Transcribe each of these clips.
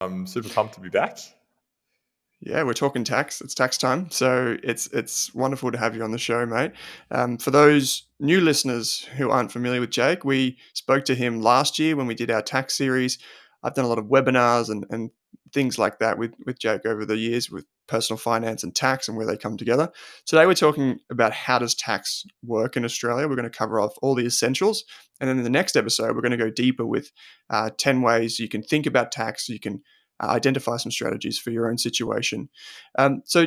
I'm super pumped to be back. Yeah, we're talking tax. It's tax time, so it's wonderful to have you on the show, mate. For those new listeners who aren't familiar with Jake, we spoke to him last year when we did our tax series. I've done a lot of webinars and things like that with Jake over the years with personal finance and tax and where they come together. Today we're talking about how does tax work in Australia. We're going to cover off all the essentials, and then in the next episode we're going to go deeper with 10 ways you can think about tax. You can identify some strategies for your own situation. So,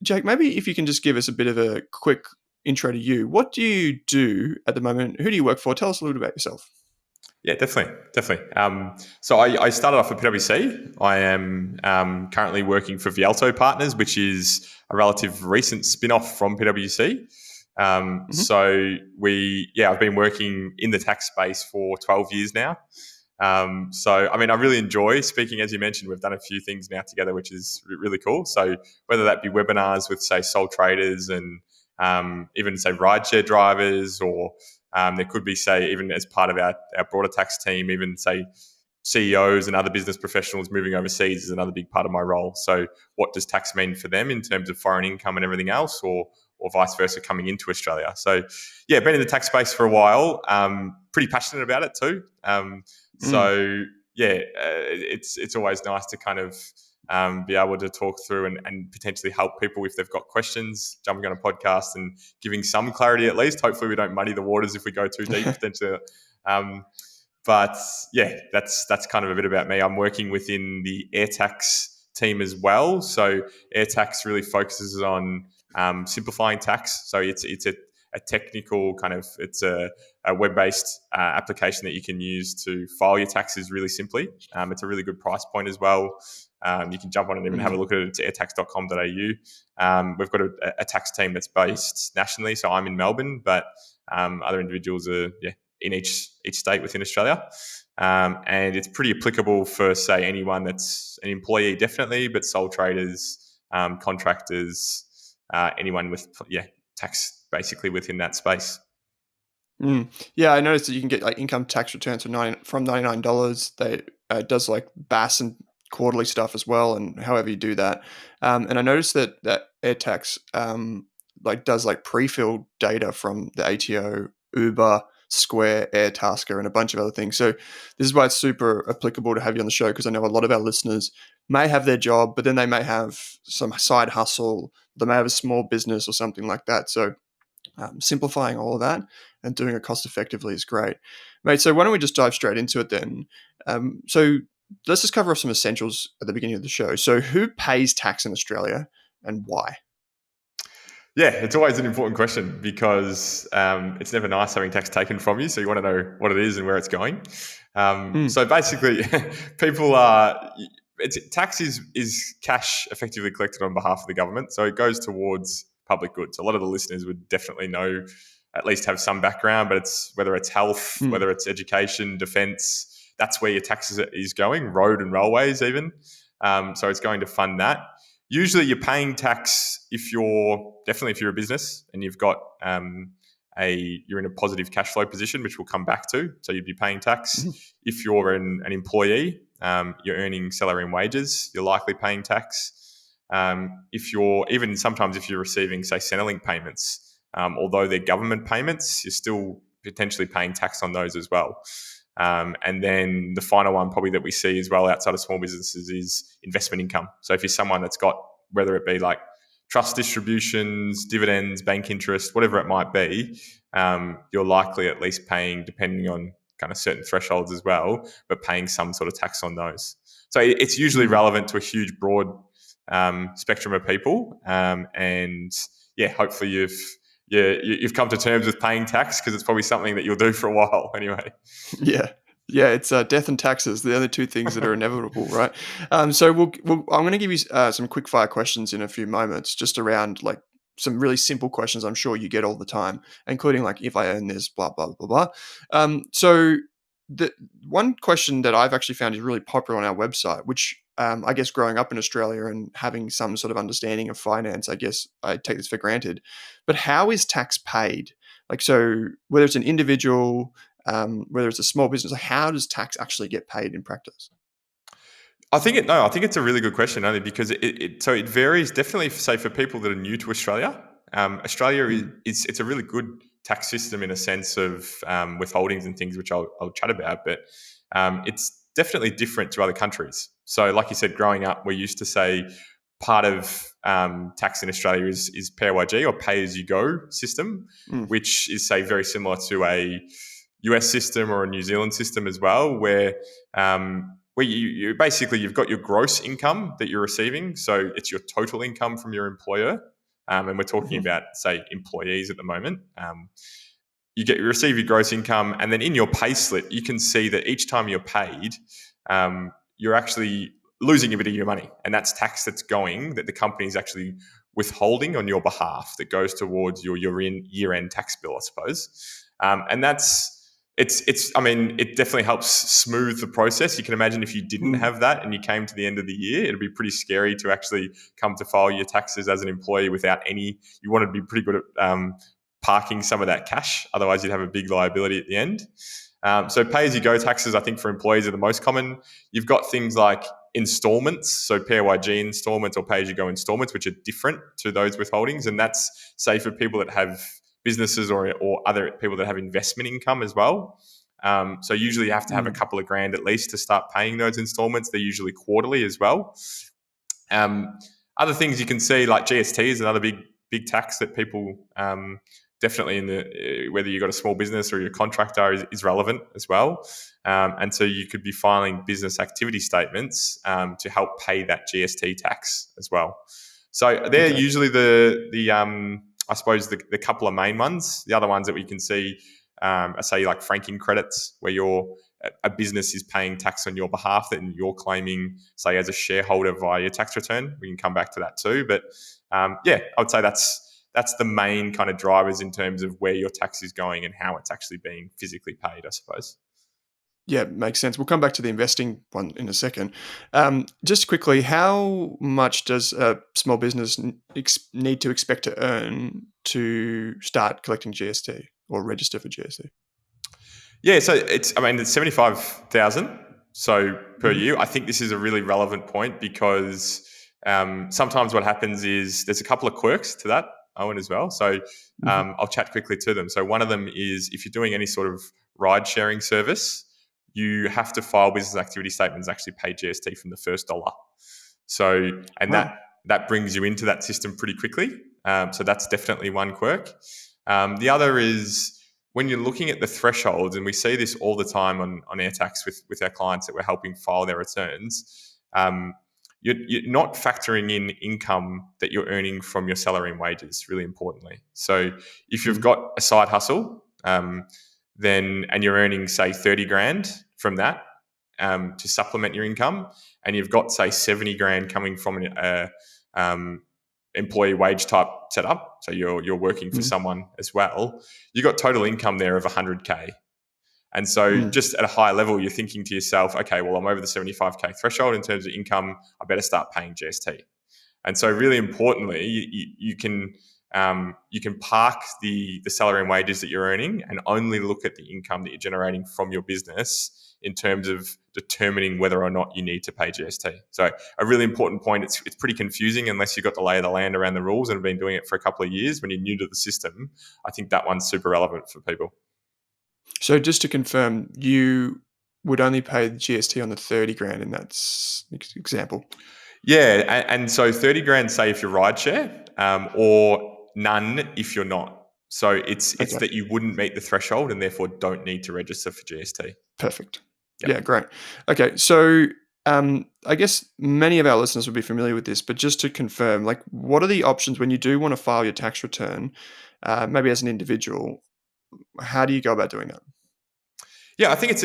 Jake, maybe if you can just give us a bit of a quick intro to you. What do you do at the moment? Who do you work for? Tell us a little bit about yourself. Yeah, definitely. So I started off at PwC. I am currently working for Vialto Partners, which is a relative recent spin-off from PwC. Mm-hmm. I've been working in the tax space for 12 years now. I really enjoy speaking. As you mentioned, we've done a few things now together, which is really cool. So whether that be webinars with, say, sole traders and even, say, rideshare drivers, or there could be, say, even as part of our broader tax team, even, say, CEOs and other business professionals moving overseas is another big part of my role. So what does tax mean for them in terms of foreign income and everything else, or vice versa coming into Australia? So, yeah, been in the tax space for a while. Pretty passionate about it too. Mm. It's always nice to kind of be able to talk through and potentially help people if they've got questions, jumping on a podcast and giving some clarity at least. Hopefully we don't muddy the waters if we go too deep potentially. But yeah, that's kind of a bit about me. I'm working within the Airtax team as well. So Airtax really focuses on simplifying tax. So it's a technical kind of, it's a web-based application that you can use to file your taxes really simply. It's a really good price point as well. You can jump on and even have a look at it. It's airtax.com.au. We've got a tax team that's based nationally. So I'm in Melbourne, but other individuals are in each state within Australia. And it's pretty applicable for, say, anyone that's an employee, definitely, but sole traders, contractors, anyone with tax basically within that space. Yeah, I noticed that you can get like income tax returns from $99. They does like BAS and quarterly stuff as well, and however you do that. And I noticed that AirTax like does like pre-filled data from the ATO, Uber, Square, Airtasker, and a bunch of other things. So this is why it's super applicable to have you on the show, because I know a lot of our listeners may have their job, but then they may have some side hustle, they may have a small business or something like that. So simplifying all of that and doing it cost effectively is great, mate. So why don't we just dive straight into it then? So let's just cover off some essentials at the beginning of the show. So who pays tax in Australia and why? Yeah, it's always an important question because it's never nice having tax taken from you. So you want to know what it is and where it's going. Mm. So basically, tax is cash effectively collected on behalf of the government. So it goes towards public goods. A lot of the listeners would definitely know, at least have some background, but whether it's health, Mm. whether it's education, defence, that's where your taxes is going, road and railways even. So it's going to fund that. Usually you're paying tax if you're a business and you've got you're in a positive cash flow position, which we'll come back to. So you'd be paying tax. Mm. If you're an employee, you're earning salary and wages, you're likely paying tax. Sometimes if you're receiving, say, Centrelink payments, although they're government payments, you're still potentially paying tax on those as well. And then the final one probably that we see as well outside of small businesses is investment income. So if you're someone that's got, whether it be like trust distributions, dividends, bank interest, whatever it might be, you're likely at least paying, depending on kind of certain thresholds as well, but paying some sort of tax on those. So it's usually Mm. relevant to a huge broad spectrum of people. Hopefully you've come to terms with paying tax, because it's probably something that you'll do for a while anyway. Yeah. Yeah, it's death and taxes, the other two things that are inevitable, right? So I'm going to give you some quick fire questions in a few moments, just around like some really simple questions I'm sure you get all the time, including like if I earn this, blah, blah, blah, blah. So the one question that I've actually found is really popular on our website, which I guess growing up in Australia and having some sort of understanding of finance, I guess I take this for granted. But how is tax paid? Like, so whether it's an individual, whether it's a small business, like how does tax actually get paid in practice? I think it's a really good question, only because it varies definitely. Say for people that are new to Australia, Australia is it's a really good tax system in a sense of withholdings and things, which I'll chat about. But it's definitely different to other countries. So, like you said, growing up, we're used to say part of tax in Australia is PAYG or pay as you go system, Mm. which is say very similar to a US system or a New Zealand system as well, where you basically you've got your gross income that you're receiving, so it's your total income from your employer, and we're talking Mhm. about say employees at the moment. You receive your gross income, and then in your pay slip, you can see that each time you're paid, you're actually losing a bit of your money, and that's tax that's going that the company is actually withholding on your behalf that goes towards your year-end tax bill, I suppose. And that's it's I mean, it definitely helps smooth the process. You can imagine if you didn't Mm. have that and you came to the end of the year, it'd be pretty scary to actually come to file your taxes as an employee without any. You want to be pretty good at parking some of that cash, otherwise you'd have a big liability at the end. So pay-as-you-go taxes, I think for employees are the most common. You've got things like installments, so PAYG installments or pay-as-you-go installments, which are different to those withholdings, and that's say for people that have businesses or other people that have investment income as well. So usually you have to have a Mm. couple of grand at least to start paying those installments. They're usually quarterly as well. Other things you can see, like GST is another big tax that people definitely in the whether you've got a small business or you're a contractor is relevant as well. And so you could be filing business activity statements to help pay that GST tax as well. So they're Okay. usually the I suppose the couple of main ones. The other ones that we can see are say like franking credits, where a business is paying tax on your behalf that you're claiming, say, as a shareholder via your tax return. We can come back to that too. But I would say that's the main kind of drivers in terms of where your tax is going and how it's actually being physically paid, I suppose. Yeah, makes sense. We'll come back to the investing one in a second. Just quickly, how much does a small business need to expect to earn to start collecting GST or register for GST? Yeah, so it's 75,000 so per Hmm. year. I think this is a really relevant point because sometimes what happens is there's a couple of quirks to that, Owen, as well. So Hmm. I'll chat quickly to them. So one of them is if you're doing any sort of ride sharing service, you have to file business activity statements and actually pay GST from the first dollar. So and Wow. that brings you into that system pretty quickly. So that's definitely one quirk. The other is when you're looking at the thresholds, and we see this all the time on Airtax with our clients that we're helping file their returns, you're not factoring in income that you're earning from your salary and wages, really importantly. So if you've Mm. got a side hustle, then and you're earning, say, 30 grand from that to supplement your income, and you've got, say, 70 grand coming from a employee wage type setup, so you're working for Mm. someone as well, you got total income there of 100K. And so Mm. just at a high level, you're thinking to yourself, okay, well, I'm over the 75K threshold in terms of income. I better start paying GST. And so really importantly, you can park the salary and wages that you're earning and only look at the income that you're generating from your business in terms of determining whether or not you need to pay GST. So a really important point. It's pretty confusing unless you've got the lay of the land around the rules and have been doing it for a couple of years. When you're new to the system, I think that one's super relevant for people. So just to confirm, you would only pay the GST on the 30 grand in that example. Yeah, and so 30 grand, say if you're rideshare, or none if you're not. So it's Okay. that you wouldn't meet the threshold and therefore don't need to register for GST. Perfect. Yep. Yeah, great. Okay, so I guess many of our listeners would be familiar with this, but just to confirm, like, what are the options when you do want to file your tax return, maybe as an individual? How do you go about doing that? Yeah, I think it's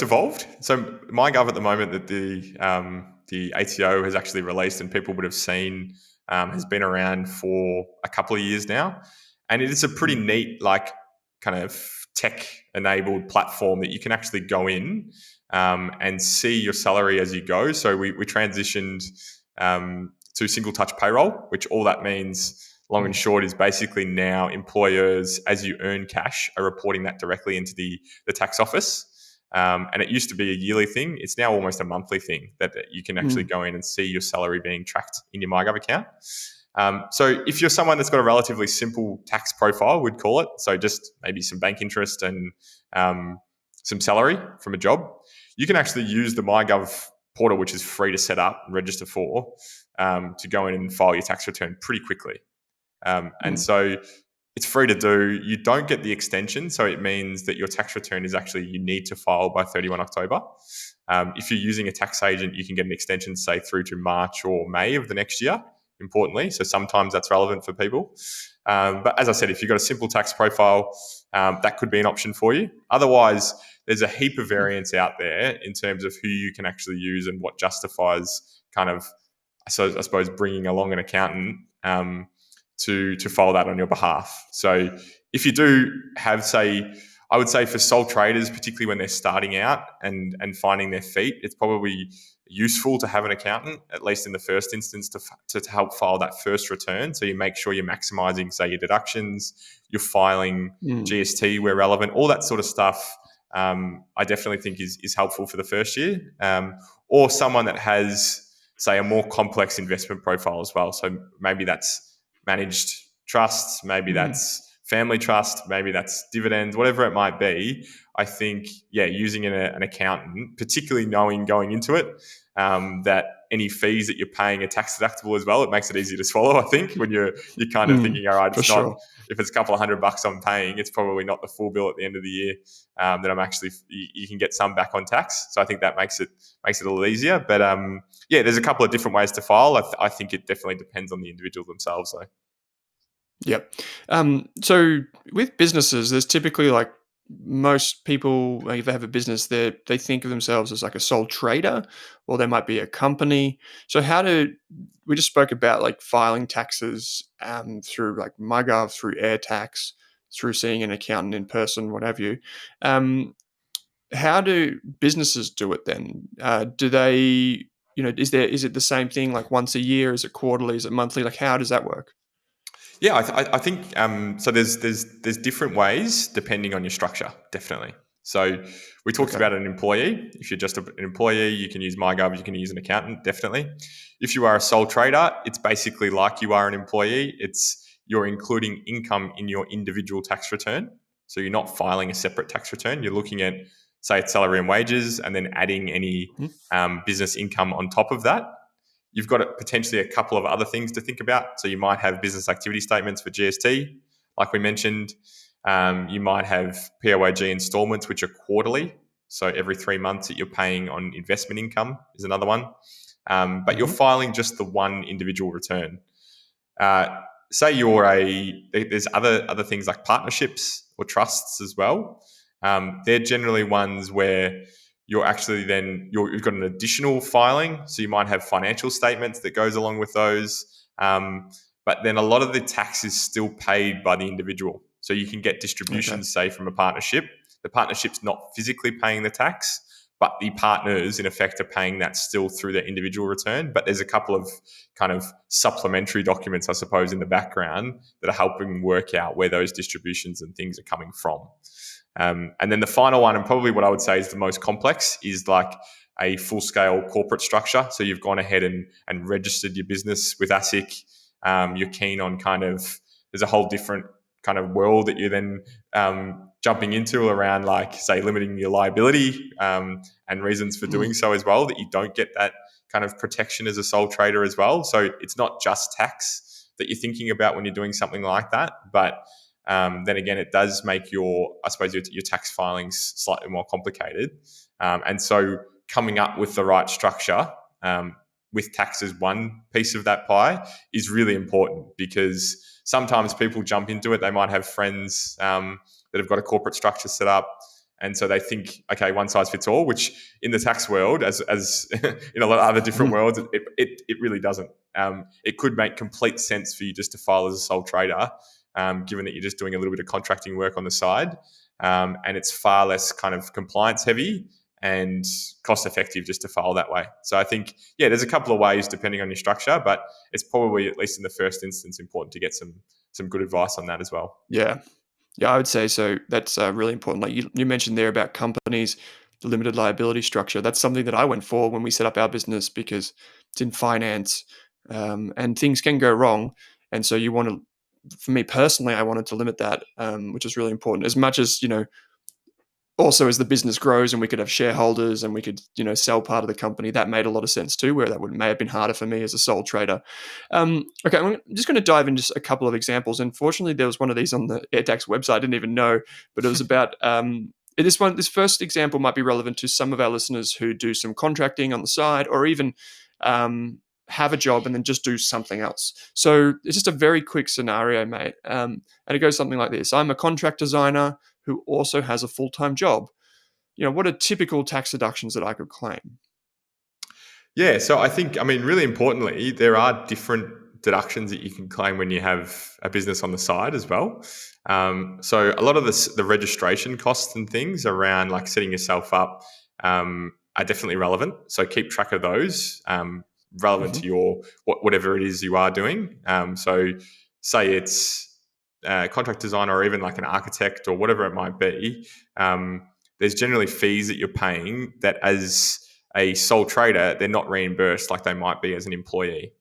evolved. So MyGov at the moment that the ATO has actually released and people would have seen has been around for a couple of years now, and it is a pretty Mm. neat kind of tech enabled platform that you can actually go in and see your salary as you go. So we transitioned to single touch payroll, which all that means, long and Mm. short, is basically now employers, as you earn cash, are reporting that directly into the tax office. And it used to be a yearly thing. It's now almost a monthly thing that you can actually go in and see your salary being tracked in your MyGov account. So if you're someone that's got a relatively simple tax profile, we'd call it, so just maybe some bank interest and some salary from a job, you can actually use the MyGov portal, which is free to set up and register for, to go in and file your tax return pretty quickly. And so it's free to do. You don't get the extension, so it means that your tax return is actually, you need to file by 31 October. If you're using a tax agent, you can get an extension, say, through to March or May of the next year, importantly. So sometimes that's relevant for people. But as I said, if you've got a simple tax profile, that could be an option for you. Otherwise, there's a heap of variance out there in terms of who you can actually use and what justifies kind of, I suppose, bringing along an accountant to file that on your behalf. So if you do have, say, I would say for sole traders, particularly when they're starting out and finding their feet, it's probably useful to have an accountant, at least in the first instance, to help file that first return. So you make sure you're maximising, say, your deductions, you're filing GST where relevant, all that sort of stuff. I definitely think is helpful for the first year. Or someone that has, say, a more complex investment profile as well. So maybe that's managed trusts, maybe that's family trust, maybe that's dividends, whatever it might be. I think, using an accountant, particularly knowing going into it that any fees that you're paying are tax deductible as well, it makes it easier to swallow, I think, when you're kind of thinking, all right, it's not, if it's a couple of $100 I'm paying, it's probably not the full bill at the end of the year that I'm actually, you can get some back on tax. So I think that makes it a little easier. But there's a couple of different ways to file. I think it definitely depends on the individual themselves though. Yep. So with businesses, there's typically like most people, like if they have a business, they think of themselves as like a sole trader, or they might be a company. So we just spoke about like filing taxes through like MyGov, through Airtax, through seeing an accountant in person, what have you. How do businesses do it then? Do they, is it the same thing like once a year? Is it quarterly? Is it monthly? Like how does that work? Yeah, I think so. There's different ways depending on your structure, definitely. So we talked about an employee. If you're just an employee, you can use MyGov. You can use an accountant, definitely. If you are a sole trader, it's basically like you are an employee. You're including income in your individual tax return. So you're not filing a separate tax return. You're looking at, say, it's salary and wages, and then adding any business income on top of that. You've got potentially a couple of other things to think about. So you might have business activity statements for GST, like we mentioned. You might have PAYG installments, which are quarterly. So every 3 months that you're paying on investment income is another one. But you're filing just the one individual return. Say there's other things like partnerships or trusts as well. They're generally ones where you're actually you've got an additional filing. So you might have financial statements that goes along with those. But then a lot of the tax is still paid by the individual. So you can get distributions, say, from a partnership. The partnership's not physically paying the tax, but the partners, in effect, are paying that still through their individual return. But there's a couple of kind of supplementary documents, I suppose, in the background that are helping work out where those distributions and things are coming from. And then the final one, and probably what I would say is the most complex, is like a full-scale corporate structure. So you've gone ahead and registered your business with ASIC. You're keen on there's a whole different kind of world that you're then jumping into around, like, say, limiting your liability and reasons for doing so as well, that you don't get that kind of protection as a sole trader as well. So it's not just tax that you're thinking about when you're doing something like that, but then again, it does make your tax filings slightly more complicated. And so coming up with the right structure with tax as one piece of that pie is really important, because sometimes people jump into it. They might have friends that have got a corporate structure set up, and so they think, okay, one size fits all, which in the tax world, as in a lot of other different worlds, it really doesn't. It could make complete sense for you just to file as a sole trader, given that you're just doing a little bit of contracting work on the side, and it's far less kind of compliance heavy and cost effective just to file that way. So I think, there's a couple of ways depending on your structure, but it's probably, at least in the first instance, important to get some good advice on that as well. Yeah, I would say so. That's really important. Like you mentioned there about companies, the limited liability structure. That's something that I went for when we set up our business because it's in finance, and things can go wrong. And so you want to, for me personally, I wanted to limit that, which is really important. As much as, also as the business grows and we could have shareholders and we could, sell part of the company, that made a lot of sense too, where that may have been harder for me as a sole trader. Okay, I'm just going to dive into a couple of examples. And fortunately, there was one of these on the Airtax website. I didn't even know, but it was about this first example might be relevant to some of our listeners who do some contracting on the side, or even have a job and then just do something else. So it's just a very quick scenario, mate. And it goes something like this. I'm a contract designer who also has a full-time job. What are typical tax deductions that I could claim? Yeah, so really importantly, there are different deductions that you can claim when you have a business on the side as well. So a lot of the registration costs and things around like setting yourself up are definitely relevant. So keep track of those, relevant to your whatever it is you are doing. So say it's contract designer or even like an architect or whatever it might be. There's generally fees that you're paying that as a sole trader, they're not reimbursed like they might be as an employee.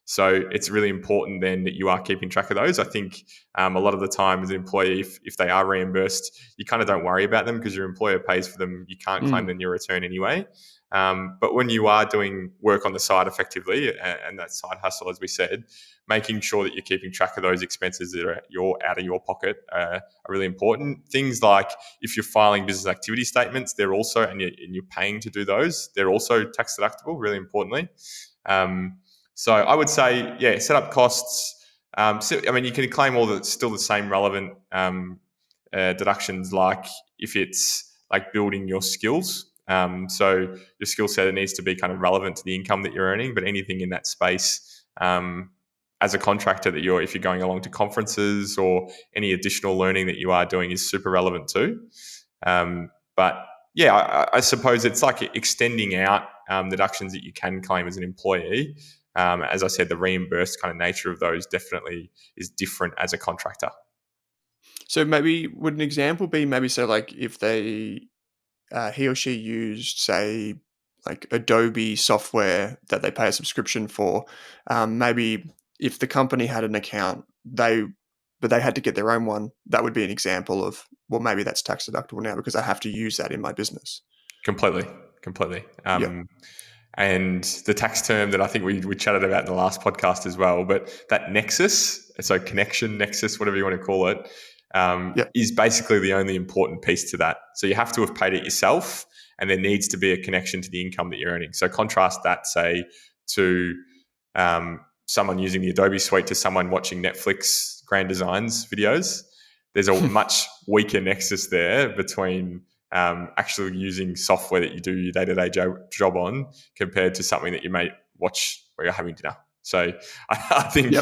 So it's really important then that you are keeping track of those. I think a lot of the time as an employee, if they are reimbursed, you kind of don't worry about them because your employer pays for them. You can't claim them in your return anyway. But when you are doing work on the side effectively, and that side hustle, as we said, making sure that you're keeping track of those expenses that are out of your pocket are really important. Things like if you're filing business activity statements, they're also, and you're paying to do those, they're also tax deductible, really importantly. So I would say, setup costs. You can claim still the same relevant deductions, like if it's like building your skills. So your skill set, it needs to be kind of relevant to the income that you're earning, but anything in that space, as a contractor if you're going along to conferences or any additional learning that you are doing is super relevant too. I suppose it's like extending out deductions that you can claim as an employee. As I said, the reimbursed kind of nature of those definitely is different as a contractor. So maybe would an example be say like if he or she used, say, like Adobe software that they pay a subscription for, maybe if the company had an account, but they had to get their own one, that would be an example of, well, maybe that's tax deductible now because I have to use that in my business. Completely. Yep. And the tax term that I think we chatted about in the last podcast as well, but that nexus, so connection, nexus, whatever you want to call it, is basically the only important piece to that. So you have to have paid it yourself, and there needs to be a connection to the income that you're earning. So contrast that, say, to someone using the Adobe suite to someone watching Netflix Grand Designs videos. There's a much weaker nexus there between actually using software that you do your day-to-day job on compared to something that you may watch where you're having dinner. So I think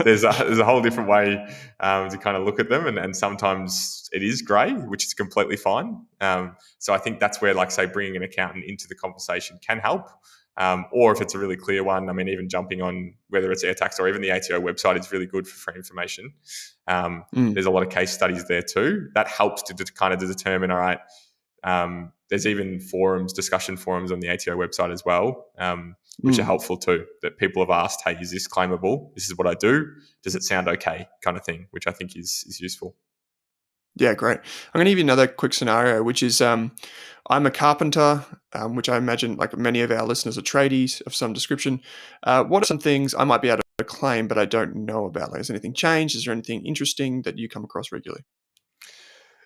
there's a whole different way to kind of look at them, and sometimes it is grey, which is completely fine. So I think that's where, like, say, bringing an accountant into the conversation can help. Or if it's a really clear one, even jumping on whether it's Airtax or even the ATO website is really good for free information. There's a lot of case studies there too. That helps to kind of determine, all right, there's even discussion forums on the ATO website as well, which are helpful too, that people have asked, hey, is this claimable? This is what I do. Does it sound okay? Kind of thing, which I think is useful. Yeah, great. I'm going to give you another quick scenario, which is I'm a carpenter, which I imagine like many of our listeners are tradies of some description. What are some things I might be able to claim but I don't know about? Like, has anything changed? Is there anything interesting that you come across regularly?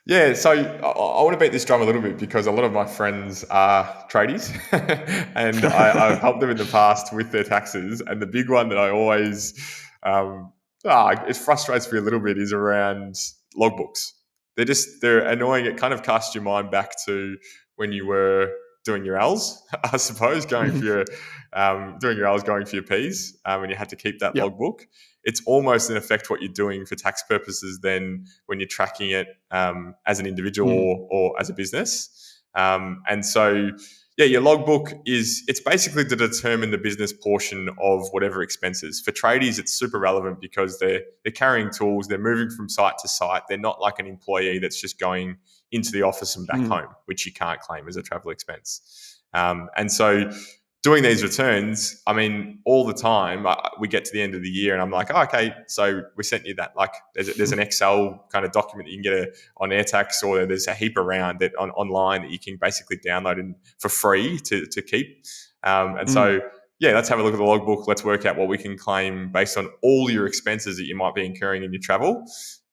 Yeah, so I want to beat this drum a little bit because a lot of my friends are tradies and I've helped them in the past with their taxes. And the big one that I always, it frustrates me a little bit is around logbooks. They're annoying. It kind of casts your mind back to when you were doing your L's, I suppose, going for your doing your L's, going for your P's, and you had to keep that logbook. It's almost in effect what you're doing for tax purposes then when you're tracking it as an individual or as a business. And so, Yeah, your logbook it's basically to determine the business portion of whatever expenses. For tradies, it's super relevant because they're carrying tools, they're moving from site to site. They're not like an employee that's just going into the office and back Mm. home, which you can't claim as a travel expense. And so doing these returns, I mean, all the time, we get to the end of the year and I'm like, oh, okay, so we sent you that. Like, there's an Excel kind of document that you can get on Airtax, or there's a heap around that online that you can basically download for free to keep. And Mm. so, yeah, let's have a look at the logbook. Let's work out what we can claim based on all your expenses that you might be incurring in your travel.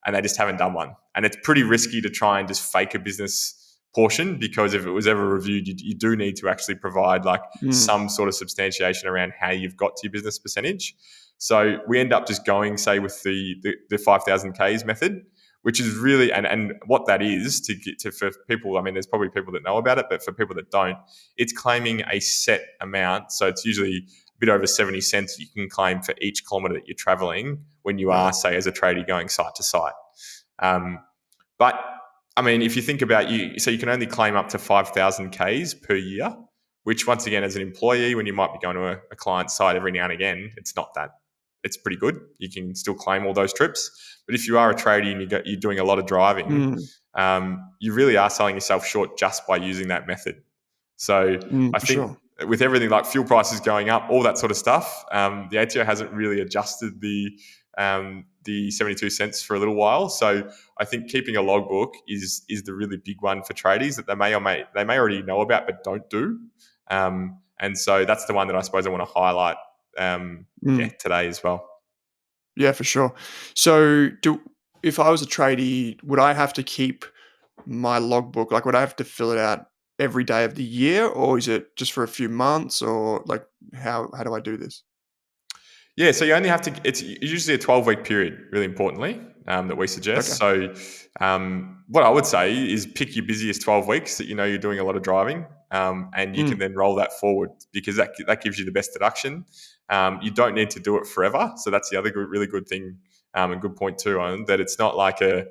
And they just haven't done one. And it's pretty risky to try and just fake a business portion, because if it was ever reviewed, you do need to actually provide like Mm. some sort of substantiation around how you've got to your business percentage. So we end up just going, say, with the 5,000 Ks method, which is really, and what that is for people, I mean, there's probably people that know about it, but for people that don't, it's claiming a set amount. So it's usually a bit over 70 cents you can claim for each kilometre that you're travelling when you are, say, as a tradie going site to site. But I mean, if you think about so you can only claim up to 5,000 Ks per year, which once again, as an employee, when you might be going to a client site every now and again, it's not that. It's pretty good. You can still claim all those trips. But if you are a tradie and you're doing a lot of driving, you really are selling yourself short just by using that method. So I For think sure. with everything like fuel prices going up, all that sort of stuff, the ATO hasn't really adjusted the 72 cents for a little while. So I think keeping a logbook is the really big one for tradies that they may already know about but don't do. And so that's the one that I suppose I want to highlight today as well. Yeah, for sure. So if I was a tradie, would I have to keep my logbook? Like, would I have to fill it out every day of the year, or is it just for a few months, or like how do I do this? Yeah, so you only have to. It's usually a 12-week period. Really importantly, that we suggest. Okay. So, what I would say is pick your busiest 12 weeks that you know you're doing a lot of driving, and you can then roll that forward, because that gives you the best deduction. You don't need to do it forever, so that's the other really good thing, and good point too, on that. It's not like a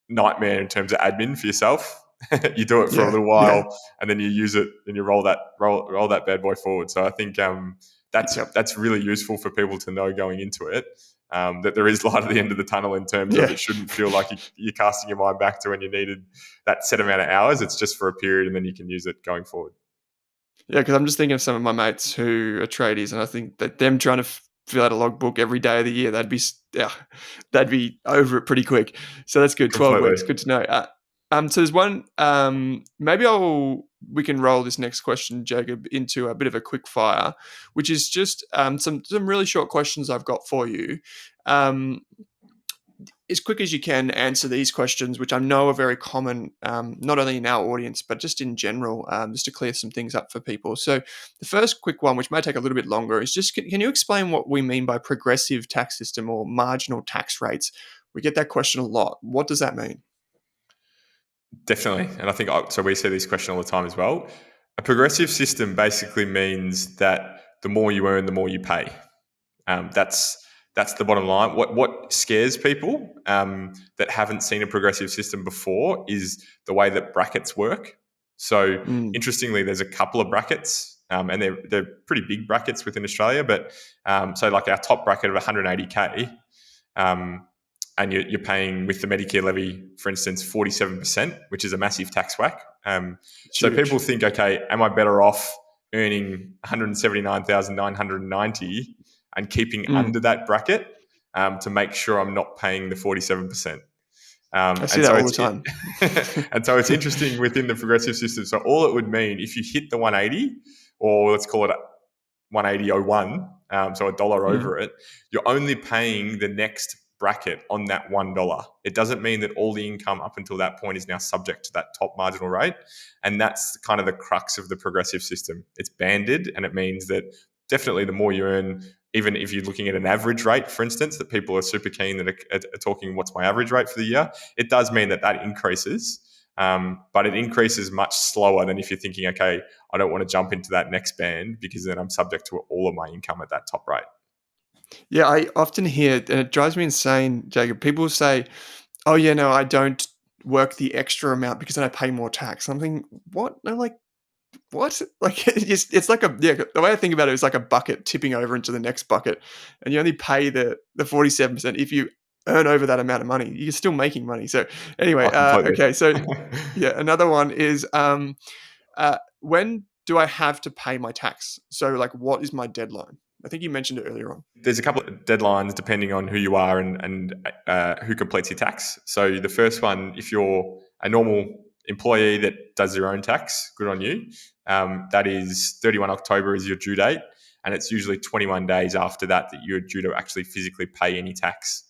nightmare in terms of admin for yourself. You do it for a Yeah. little Yeah. while, and then you use it, and you roll that bad boy forward. So I think Yep. that's really useful for people to know going into it, that there is light at the end of the tunnel in terms of Yeah. it shouldn't feel like you're casting your mind back to when you needed that set amount of hours. It's just for a period, and then you can use it going forward. Yeah, because I'm just thinking of some of my mates who are tradies, and I think that them trying to fill out a logbook every day of the year, they'd be over it pretty quick. So that's good. 12 Completely. weeks, good to know. So there's one. Maybe we can roll this next question, Jacob, into a bit of a quick fire, which is just some really short questions I've got for you. Um, as quick as you can, answer these questions, which I know are very common, not only in our audience, but just in general, just to clear some things up for people. So the first quick one, which may take a little bit longer, is just, can you explain what we mean by progressive tax system or marginal tax rates? We get that question a lot. What does that mean? Definitely. And I think so. We see this question all the time as well. A progressive system basically means that the more you earn, the more you pay. That's the bottom line. What scares people that haven't seen a progressive system before is the way that brackets work. So Mm. interestingly, there's a couple of brackets, and they're pretty big brackets within Australia. But so like our top bracket of 180K, and you're paying with the Medicare levy, for instance, 47%, which is a massive tax whack. It's So people huge. think, okay, am I better off earning 179,990 and keeping Mm. under that bracket to make sure I'm not paying the 47%? I see And that so all the time. it's interesting within the progressive system. So all it would mean if you hit the 180, or let's call it 180.01, so a dollar Mm. over it, you're only paying the next bracket on that $1. It doesn't mean that all the income up until that point is now subject to that top marginal rate. And that's kind of the crux of the progressive system. It's banded, and it means that definitely the more you earn, even if you're looking at an average rate, for instance, that people are super keen that are talking what's my average rate for the year, it does mean that increases. But it increases much slower than if you're thinking, okay, I don't want to jump into that next band because then I'm subject to all of my income at that top rate. Yeah, I often hear, and it drives me insane, Jacob. People say, "Oh yeah, no, I don't work the extra amount because then I pay more tax." I'm thinking, what? No, like what? Like it's like the way I think about it is like a bucket tipping over into the next bucket, and you only pay the 47% if you earn over that amount of money. You're still making money. So anyway, Oh, completely. okay, so yeah, another one is when do I have to pay my tax? So like, what is my deadline? I think you mentioned it earlier on. There's a couple of deadlines depending on who you are and who completes your tax. So the first one, if you're a normal employee that does your own tax, good on you. That is 31 October is your due date, and it's usually 21 days after that you're due to actually physically pay any tax.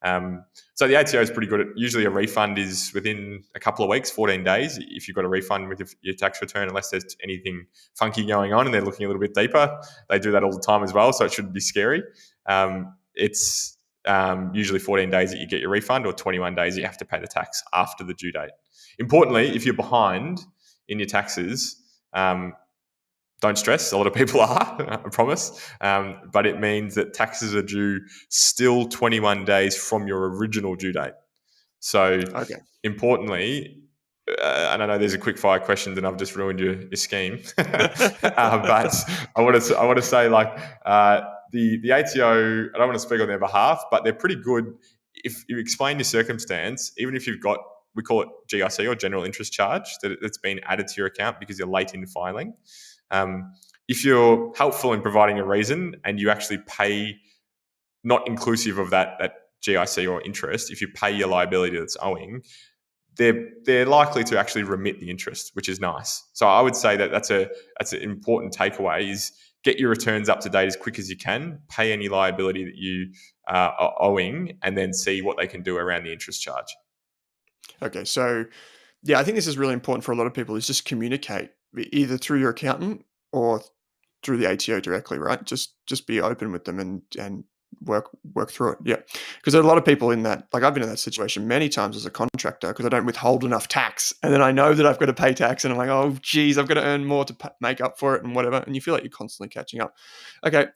So the ATO is pretty good. Usually a refund is within a couple of weeks, 14 days, if you've got a refund with your tax return, unless there's anything funky going on and they're looking a little bit deeper. They do that all the time as well, so it shouldn't be scary. It's usually 14 days that you get your refund, or 21 days that you have to pay the tax after the due date. Importantly, if you're behind in your taxes, don't stress. A lot of people are, I promise. But it means that taxes are due still 21 days from your original due date. So Okay. importantly, and I know there's a quick fire question and I've just ruined your scheme, but I want to say like the ATO, I don't want to speak on their behalf, but they're pretty good. If you explain your circumstance, even if you've got, we call it GIC or general interest charge, that's been added to your account because you're late in filing. If you're helpful in providing a reason and you actually pay, not inclusive of that GIC or interest, if you pay your liability that's owing, they're likely to actually remit the interest, which is nice. So I would say that's an important takeaway: is get your returns up to date as quick as you can, pay any liability that you are owing, and then see what they can do around the interest charge. Okay, so yeah, I think this is really important for a lot of people, is just communicate either through your accountant or through the ATO directly, right? Just be open with them and work through it. Yeah, because there are a lot of people in that. Like I've been in that situation many times as a contractor because I don't withhold enough tax, and then I know that I've got to pay tax, and I'm like, oh geez, I've got to earn more to make up for it and whatever. And you feel like you're constantly catching up. Okay,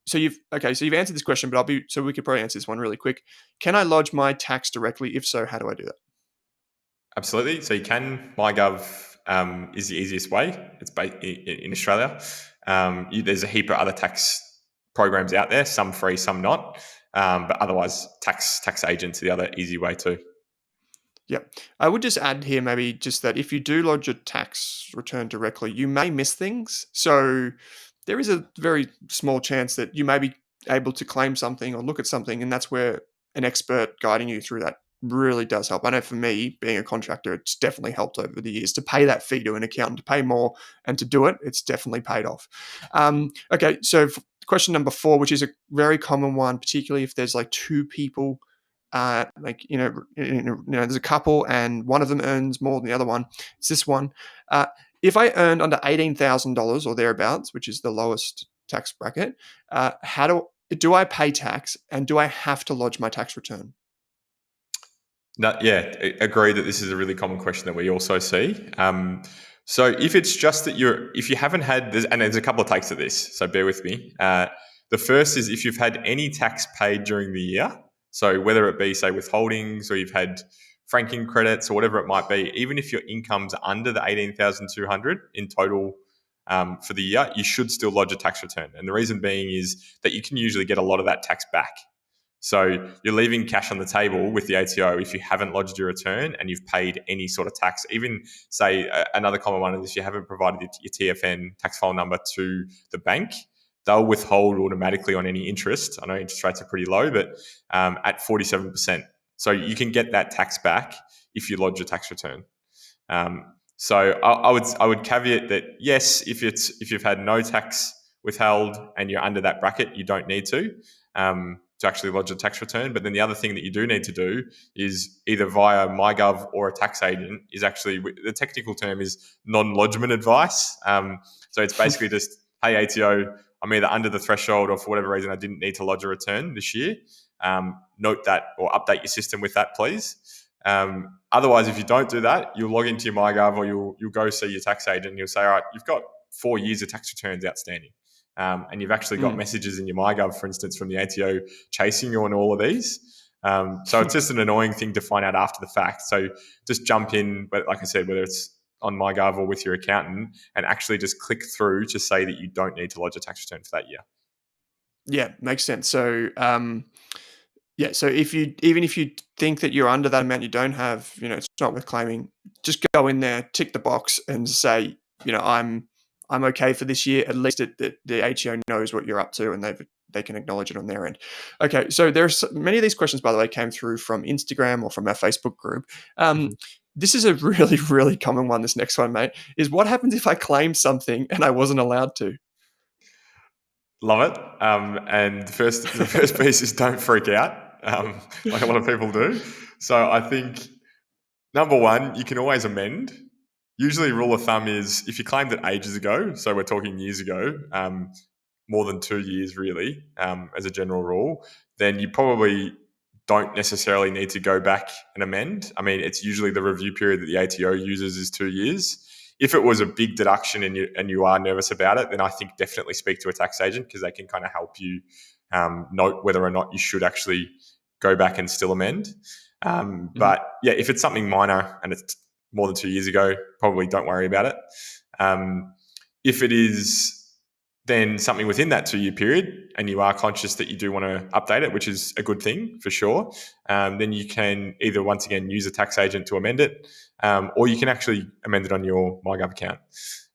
so you've answered this question, but we could probably answer this one really quick. Can I lodge my tax directly? If so, how do I do that? Absolutely. So you can. MyGov is the easiest way. It's in Australia. There's a heap of other tax programs out there, some free, some not. But otherwise, tax agents are the other easy way too. Yeah. I would just add here maybe just that if you do lodge your tax return directly, you may miss things. So there is a very small chance that you may be able to claim something or look at something, and that's where an expert guiding you through that really does help. I know for me, being a contractor, it's definitely helped over the years to pay that fee to an accountant, to pay more and to do it. It's definitely paid off. Okay, so question number 4, which is a very common one, particularly if there's like two people, there's a couple and one of them earns more than the other one. It's this one. If I earned under $18,000 or thereabouts, which is the lowest tax bracket, how do I pay tax, and do I have to lodge my tax return? No, yeah, agree that this is a really common question that we also see. So if it's just that if you haven't had this, and there's a couple of takes of this, so bear with me. The first is if you've had any tax paid during the year, so whether it be, say, withholdings, or you've had franking credits or whatever it might be, even if your income's under the 18,200 in total for the year, you should still lodge a tax return. And the reason being is that you can usually get a lot of that tax back. So you're leaving cash on the table with the ATO if you haven't lodged your return and you've paid any sort of tax. Even, say, another common one is if you haven't provided your TFN, tax file number, to the bank, they'll withhold automatically on any interest. I know interest rates are pretty low, but at 47%. So you can get that tax back if you lodge your tax return. So I would caveat that, yes, if you've had no tax withheld and you're under that bracket, you don't need to actually lodge a tax return. But then the other thing that you do need to do is either via MyGov or a tax agent is actually, the technical term is non-lodgement advice. So it's basically just, hey, ATO, I'm either under the threshold or for whatever reason I didn't need to lodge a return this year. Note that or update your system with that, please. Otherwise, if you don't do that, you'll log into your MyGov or you'll go see your tax agent and you'll say, all right, you've got 4 years of tax returns outstanding. And you've actually got messages in your MyGov, for instance, from the ATO chasing you on all of these. So it's just an annoying thing to find out after the fact. So just jump in, but like I said, whether it's on MyGov or with your accountant and actually just click through to say that you don't need to lodge a tax return for that year. Yeah, makes sense. So, so if you think that you're under that amount, you don't have, it's not worth claiming. Just go in there, tick the box, and say, I'm okay for this year. At least the ATO knows what you're up to, and they can acknowledge it on their end. Okay, so there's many of these questions, by the way, came through from Instagram or from our Facebook group. This is a really, really common one. This next one, mate, is what happens if I claim something and I wasn't allowed to? Love it. And the first piece is don't freak out, like a lot of people do. So I think number one, you can always amend. Usually, rule of thumb is if you claimed it ages ago, so we're talking years ago, more than 2 years really, as a general rule, then you probably don't necessarily need to go back and amend. I mean, it's usually the review period that the ATO uses is 2 years. If it was a big deduction and you are nervous about it, then I think definitely speak to a tax agent because they can kind of help you note whether or not you should actually go back and still amend. But yeah, if it's something minor and it's more than 2 years ago, probably don't worry about it. If it is then something within that 2 year period and you are conscious that you do want to update it, which is a good thing for sure, then you can either once again use a tax agent to amend it, or you can actually amend it on your MyGov account.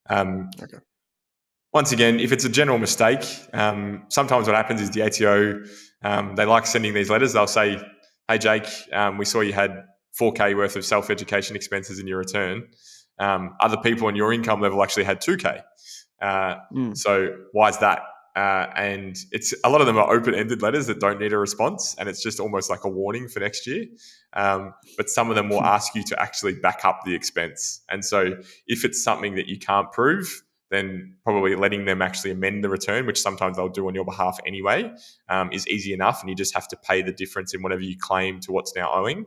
Okay. Once again, if it's a general mistake, sometimes what happens is the ATO, they like sending these letters. They'll say, hey, Jake, we saw you had $4K worth of self-education expenses in your return. Other people on your income level actually had $2K. So why is that? And it's a lot of them are open-ended letters that don't need a response, and it's just almost like a warning for next year. But some of them will ask you to actually back up the expense. And so if it's something that you can't prove, then probably letting them actually amend the return, which sometimes they'll do on your behalf anyway, is easy enough, and you just have to pay the difference in whatever you claim to what's now owing.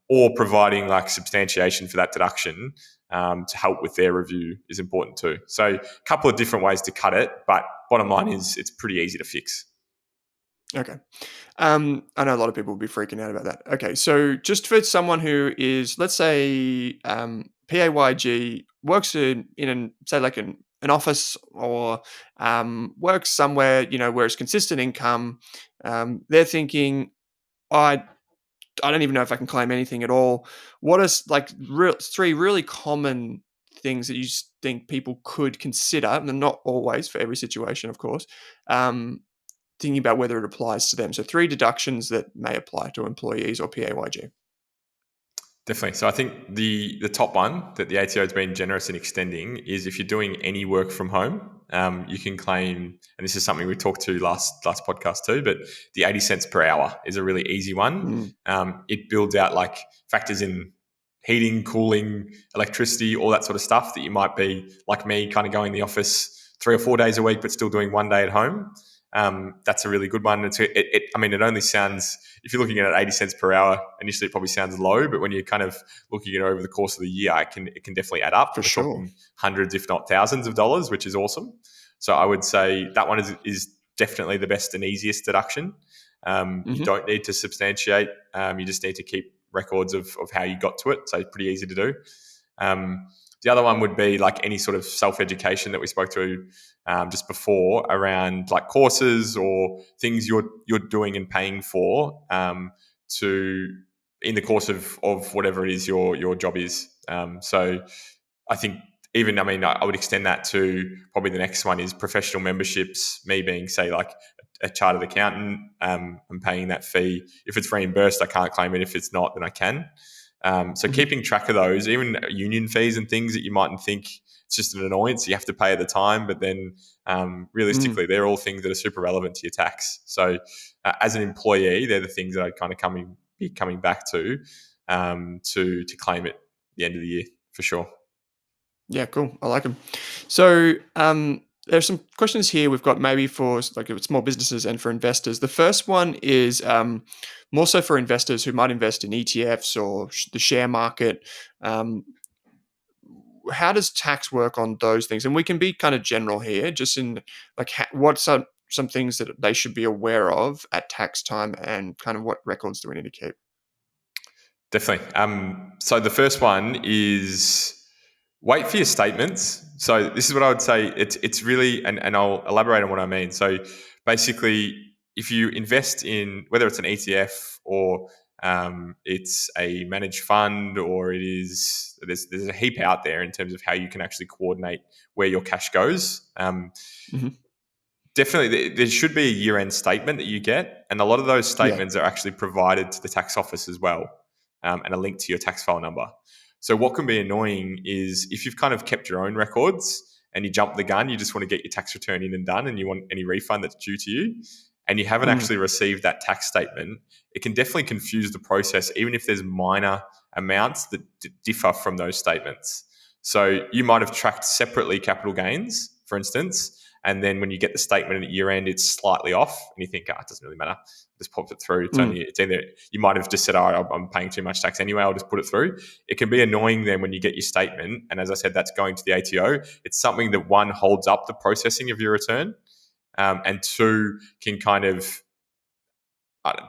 Or providing like substantiation for that deduction to help with their review is important too. So a couple of different ways to cut it, but bottom line is it's pretty easy to fix. Okay. I know a lot of people will be freaking out about that. Okay, so just for someone who is, let's say, PAYG, works in say like an office or works somewhere, where it's consistent income, they're thinking, I don't even know if I can claim anything at all. What is like three really common things that you think people could consider, and not always for every situation, of course, thinking about whether it applies to them. So 3 deductions that may apply to employees or PAYG. Definitely. So I think the top one that the ATO has been generous in extending is if you're doing any work from home, you can claim, and this is something we talked to last podcast too, but the 80 cents per hour is a really easy one. It builds out like factors in heating, cooling, electricity, all that sort of stuff that you might be like me, kind of going to the office 3 or 4 days a week, but still doing 1 day at home. That's a really good one. It only sounds, if you're looking at it 80 cents per hour, initially it probably sounds low, but when you're kind of looking at it over the course of the year, it can definitely add up. For We're sure. talking hundreds, if not thousands of dollars, which is awesome. So I would say that one is definitely the best and easiest deduction. You don't need to substantiate. You just need to keep records of how you got to it. So it's pretty easy to do. The other one would be like any sort of self-education that we spoke to just before around like courses or things you're doing and paying for to in the course of whatever it is your job is. So I think I would extend that to probably the next one is professional memberships. Me being say like a chartered accountant, I'm paying that fee. If it's reimbursed, I can't claim it. If it's not, then I can. So keeping track of those, even union fees and things that you mightn't think it's just an annoyance you have to pay at the time, but then realistically, they're all things that are super relevant to your tax. So as an employee, they're the things that I'd kind of be coming back to claim at the end of the year for sure. Yeah, cool. I like them. So there's some questions here we've got maybe for like small businesses and for investors. The first one is more so for investors who might invest in ETFs or the share market. How does tax work on those things? And we can be kind of general here, just in like what's some things that they should be aware of at tax time, and kind of what records do we need to keep? Definitely. So the first one is Wait for your statements. So this is what I would say. It's really, and I'll elaborate on what I mean. So basically, if you invest in whether it's an ETF or it's a managed fund, or it is there's a heap out there in terms of how you can actually coordinate where your cash goes. Mm-hmm. Definitely, there should be a year-end statement that you get, and a lot of those Yeah. statements are actually provided to the tax office as well, and a link to your tax file number. So what can be annoying is if you've kind of kept your own records and you jump the gun, you just want to get your tax return in and done, and you want any refund that's due to you, and you haven't Mm. actually received that tax statement, it can definitely confuse the process, even if there's minor amounts that differ from those statements. So you might have tracked separately capital gains, for instance, and then when you get the statement at year end, it's slightly off, and you think, it doesn't really matter. Just pop it through. It's either you might have just said, I'm paying too much tax anyway, I'll just put it through. It can be annoying then when you get your statement, and as I said, that's going to the ATO. It's something that, one, holds up the processing of your return, and two, can kind of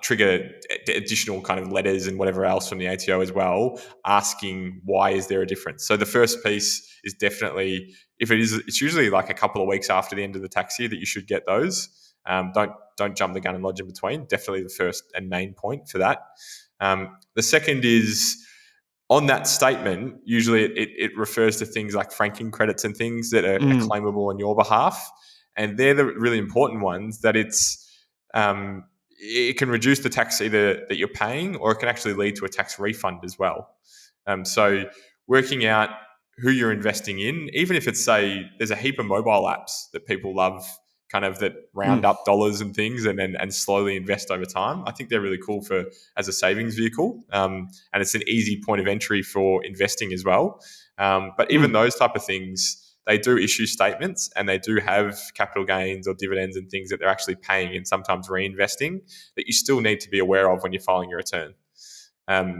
trigger additional kind of letters and whatever else from the ATO as well, asking why is there a difference. So the first piece is definitely, if it is, it's usually like a couple of weeks after the end of the tax year that you should get those. Don't jump the gun and lodge in between. Definitely the first and main point for that. The second is, on that statement, usually it refers to things like franking credits and things that are claimable on your behalf, and they're the really important ones. That it can reduce the tax either that you're paying, or it can actually lead to a tax refund as well. So working out who you're investing in, even if it's, say, there's a heap of mobile apps that people love, kind of, that round up dollars and things and slowly invest over time. I think they're really cool as a savings vehicle, and it's an easy point of entry for investing as well. But even those type of things, they do issue statements, and they do have capital gains or dividends and things that they're actually paying and sometimes reinvesting, that you still need to be aware of when you're filing your return.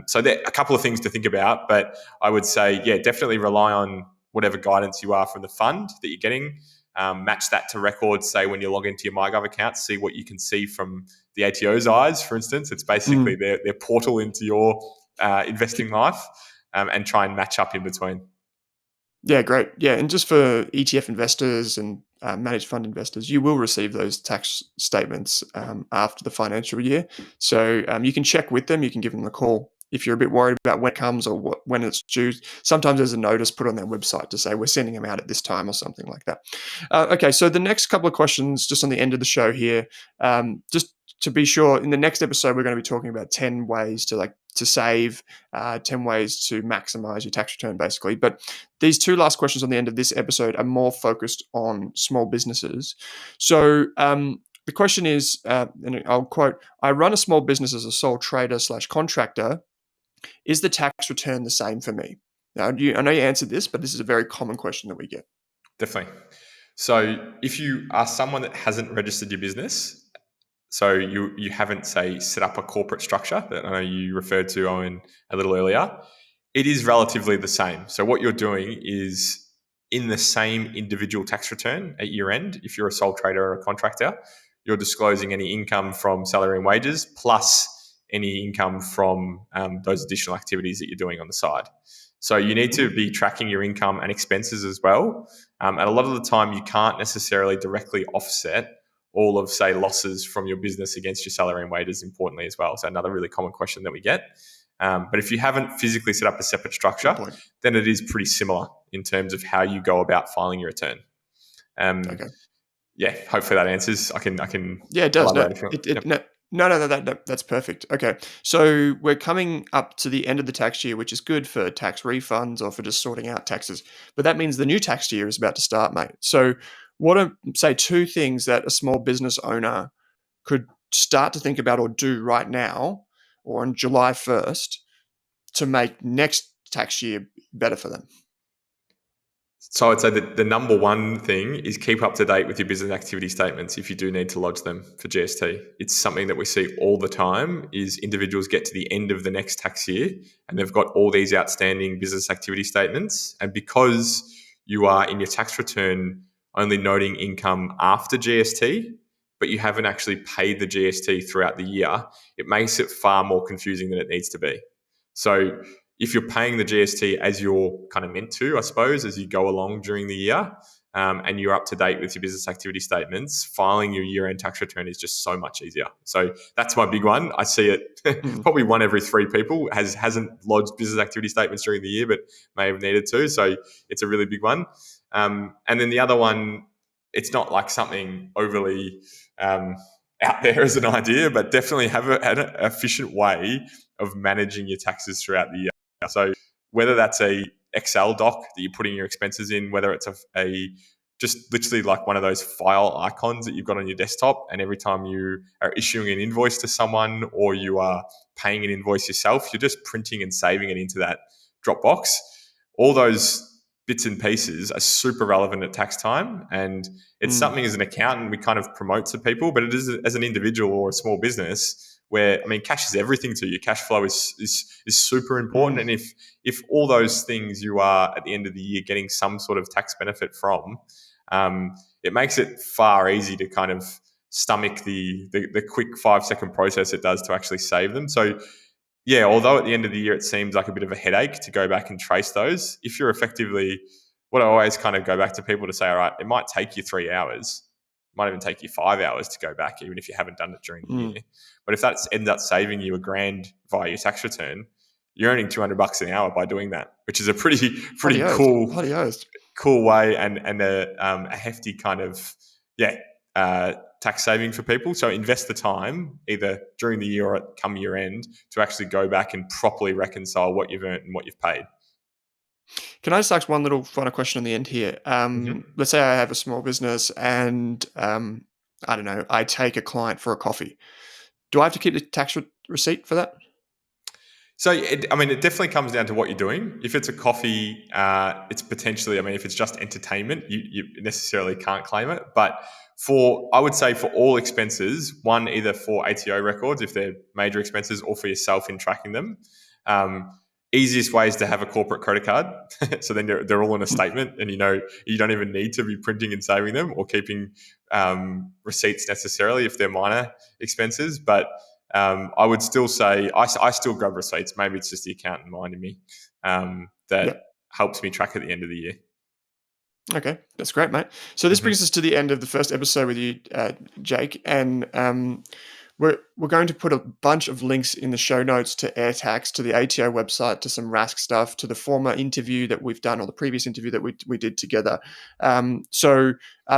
So there are a couple of things to think about, but I would say, definitely rely on whatever guidance you are from the fund that you're getting. Match that to records, say, when you log into your MyGov account, see what you can see from the ATO's eyes, for instance. It's basically their portal into your investing life, and try and match up in between. Yeah, great. Yeah, and just for ETF investors and managed fund investors, you will receive those tax statements after the financial year. So you can check with them. You can give them a call if you're a bit worried about when it comes or when it's due. Sometimes there's a notice put on their website to say we're sending them out at this time or something like that. Okay, so the next couple of questions just on the end of the show here. Just to be sure, in the next episode, we're going to be talking about 10 ways to save, 10 ways to maximize your tax return, basically. But these two last questions on the end of this episode are more focused on small businesses. So the question is, and I'll quote, I run a small business as a sole trader / contractor. Is the tax return the same for me? Now, I know you answered this, but this is a very common question that we get. Definitely. So if you are someone that hasn't registered your business, so you haven't, say, set up a corporate structure that I know you referred to, Owen, a little earlier, it is relatively the same. So what you're doing is, in the same individual tax return at year end, if you're a sole trader or a contractor, you're disclosing any income from salary and wages plus any income from those additional activities that you're doing on the side. So you need to be tracking your income and expenses as well. And a lot of the time you can't necessarily directly offset all of, say, losses from your business against your salary and wages, importantly, as well. So another really common question that we get. But if you haven't physically set up a separate structure, then it is pretty similar in terms of how you go about filing your return. Okay. Yeah, hopefully that answers. I can. Yeah, it does. No, That's perfect. Okay, so we're coming up to the end of the tax year, which is good for tax refunds or for just sorting out taxes. But that means the new tax year is about to start, mate. So what are, say, two things that a small business owner could start to think about or do right now or on July 1st to make next tax year better for them? So I'd say that the number one thing is keep up to date with your business activity statements if you do need to lodge them for GST. It's something that we see all the time, is individuals get to the end of the next tax year and they've got all these outstanding business activity statements. And because you are in your tax return only noting income after GST, but you haven't actually paid the GST throughout the year, it makes it far more confusing than it needs to be. So if you're paying the GST as you're kind of meant to, I suppose, as you go along during the year, and you're up to date with your business activity statements, filing your year-end tax return is just so much easier. So that's my big one. I see it probably one every three people hasn't lodged business activity statements during the year, but may have needed to. So it's a really big one. And then the other one, it's not like something overly out there as an idea, but definitely have an efficient way of managing your taxes throughout the year. So whether that's a Excel doc that you're putting your expenses in, whether it's a just literally like one of those file icons that you've got on your desktop, and every time you are issuing an invoice to someone or you are paying an invoice yourself, you're just printing and saving it into that Dropbox. All those bits and pieces are super relevant at tax time, and it's something as an accountant we kind of promote to people, but it is as an individual or a small business where, I mean, cash is everything to you. Cash flow is super important. And if all those things you are at the end of the year getting some sort of tax benefit from, it makes it far easier to kind of stomach the quick 5-second process it does to actually save them. So yeah, although at the end of the year it seems like a bit of a headache to go back and trace those, if you're effectively, what I always kind of go back to people to say, all right, it might take you 3 hours, it might even take you 5 hours to go back, even if you haven't done it during the year. But if that ends up saving you $1,000 via your tax return, you're earning $200 an hour by doing that, which is a pretty cool way and a hefty kind of tax saving for people. So invest the time either during the year or at come year end to actually go back and properly reconcile what you've earned and what you've paid. Can I just ask one little final question on the end here? Let's say I have a small business and I don't know, I take a client for a coffee. Do I have to keep the tax receipt for that? So, it definitely comes down to what you're doing. If it's a coffee, it's potentially, if it's just entertainment, you necessarily can't claim it. But I would say for all expenses, one, either for ATO records, if they're major expenses, or for yourself in tracking them, easiest way is to have a corporate credit card. So then they're all in a statement, and you don't even need to be printing and saving them or keeping receipts necessarily if they're minor expenses. But I would still say I still grab receipts. Maybe it's just the accountant minding me that helps me track at the end of the year. Okay, that's great, mate. So this brings us to the end of the first episode with you, Jake, and we're going to put a bunch of links in the show notes to Airtax, to the ATO website, to some Rask stuff, to the former interview that we've done or the previous interview that we did together. So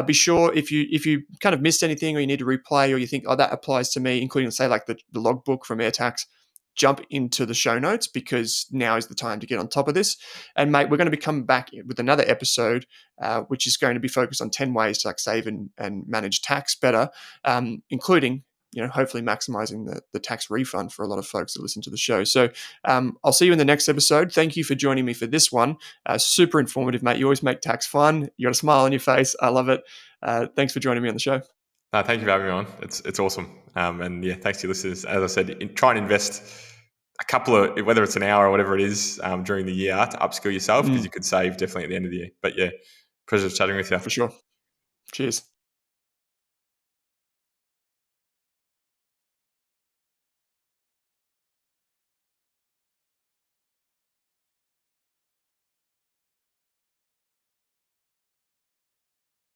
be sure if you kind of missed anything or you need to replay or you think, oh, that applies to me, including say like the logbook from Airtax, jump into the show notes because now is the time to get on top of this. And mate, we're going to be coming back with another episode, which is going to be focused on 10 ways to like save and manage tax better, including, hopefully maximizing the tax refund for a lot of folks that listen to the show. So I'll see you in the next episode. Thank you for joining me for this one. Super informative, mate. You always make tax fun. You got a smile on your face. I love it. Thanks for joining me on the show. Thank you for having me on. It's awesome. And yeah, thanks to your listeners. As I said, try and invest a couple of, whether it's an hour or whatever it is during the year to upskill yourself because you could save definitely at the end of the year. But yeah, pleasure chatting with you. For sure. Cheers.